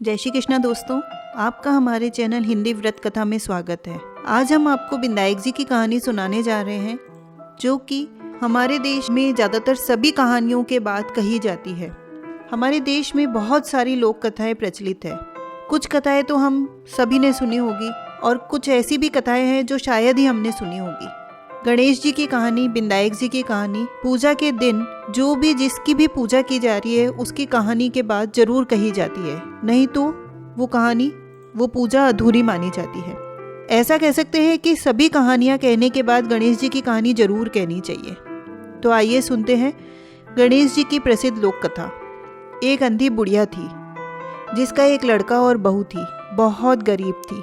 जय श्री कृष्णा दोस्तों, आपका हमारे चैनल हिंदी व्रत कथा में स्वागत है। आज हम आपको विनायक जी की कहानी सुनाने जा रहे हैं, जो कि हमारे देश में ज़्यादातर सभी कहानियों के बाद कही जाती है। हमारे देश में बहुत सारी लोक कथाएं प्रचलित है। कुछ कथाएं तो हम सभी ने सुनी होगी और कुछ ऐसी भी कथाएं हैं जो शायद ही हमने सुनी होगी। गणेश जी की कहानी, विनायक जी की कहानी, पूजा के दिन जो भी जिसकी भी पूजा की जा रही है उसकी कहानी के बाद जरूर कही जाती है, नहीं तो वो कहानी, वो पूजा अधूरी मानी जाती है। ऐसा कह सकते हैं कि सभी कहानियां कहने के बाद गणेश जी की कहानी जरूर कहनी चाहिए। तो आइए सुनते हैं गणेश जी की प्रसिद्ध लोक कथा। एक अंधी बुढ़िया थी जिसका एक लड़का और बहू थी, बहुत गरीब थी।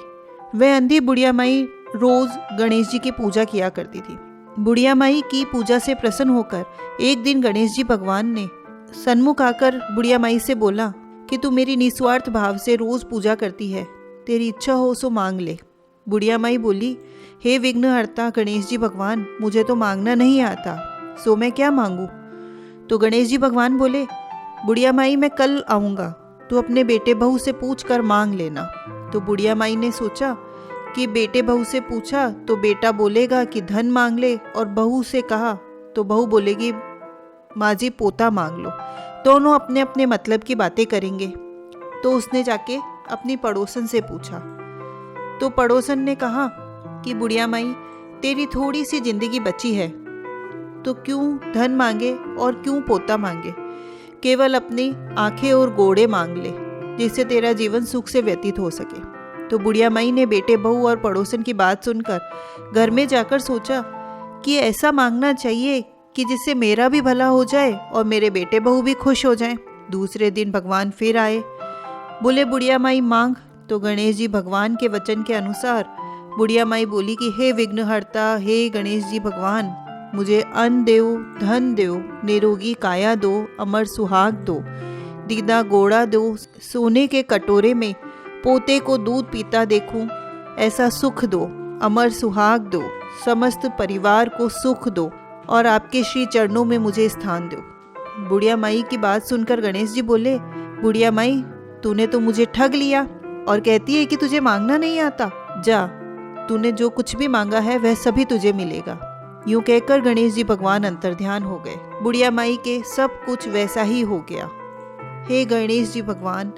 वह अंधी बुढ़िया माई रोज गणेश जी की पूजा किया करती थी। बुढ़िया माई की पूजा से प्रसन्न होकर एक दिन गणेश जी भगवान ने सन्मुख आकर बुढ़िया माई से बोला कि तू मेरी निस्वार्थ भाव से रोज पूजा करती है, तेरी इच्छा हो सो मांग ले। बुढ़िया माई बोली, हे विघ्नहर्ता गणेश जी भगवान, मुझे तो मांगना नहीं आता, सो मैं क्या मांगू। तो गणेश जी भगवान बोले, बुढ़िया माई मैं कल आऊँगा, तू अपने बेटे बहू से पूछ कर मांग लेना। तो बुढ़िया माई ने सोचा कि बेटे बहू से पूछा तो बेटा बोलेगा कि धन मांग ले, और बहू से कहा तो बहू बोलेगी माँ जी पोता मांग लो। दोनों अपने अपने मतलब की बातें करेंगे। तो उसने जाके अपनी पड़ोसन से पूछा, तो पड़ोसन ने कहा कि बुढ़िया माई तेरी थोड़ी सी जिंदगी बची है, तो क्यों धन मांगे और क्यों पोता मांगे, केवल अपनी आंखें और गोड़े मांग ले, जिससे तेरा जीवन सुख से व्यतीत हो सके। तो बुढ़िया माई ने बेटे बहू और पड़ोसन की बात सुनकर घर में जाकर सोचा कि ऐसा मांगना चाहिए कि जिससे मेरा भी भला हो जाए और मेरे बेटे बहू भी खुश हो जाएं। दूसरे दिन भगवान फिर आए, बोले बुढ़िया माई मांग। तो गणेश जी भगवान के वचन के अनुसार बुढ़िया माई बोली कि हे विघ्नहर्ता, हे गणेश जी भगवान, मुझे अन्न दो, धन दो, निरोगी काया दो, अमर सुहाग दो, दीदा गोड़ा दो, सोने के कटोरे में पोते को दूध पीता देखूं, ऐसा सुख दो, अमर सुहाग दो, समस्त परिवार को सुख दो, और आपके श्री चरणों में मुझे स्थान दो। बुढ़िया माई की बात सुनकर गणेश जी बोले, बुढ़िया माई तूने तो मुझे ठग लिया और कहती है कि तुझे मांगना नहीं आता। जा, तूने जो कुछ भी मांगा है वह सभी तुझे मिलेगा। यूं कहकर गणेश जी भगवान अंतर्ध्यान हो गए। बुढ़िया माई के सब कुछ वैसा ही हो गया। हे गणेश जी भगवान,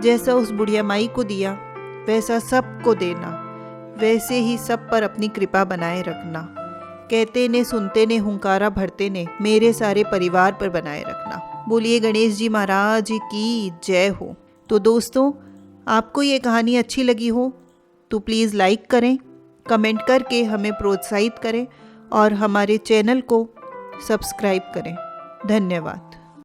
जैसा उस बुढ़िया माई को दिया वैसा सबको देना, वैसे ही सब पर अपनी कृपा बनाए रखना। कहते ने सुनते ने हुंकारा भरते ने मेरे सारे परिवार पर बनाए रखना। बोलिए गणेश जी महाराज की जय हो। तो दोस्तों, आपको ये कहानी अच्छी लगी हो तो प्लीज़ लाइक करें, कमेंट करके हमें प्रोत्साहित करें और हमारे चैनल को सब्सक्राइब करें। धन्यवाद।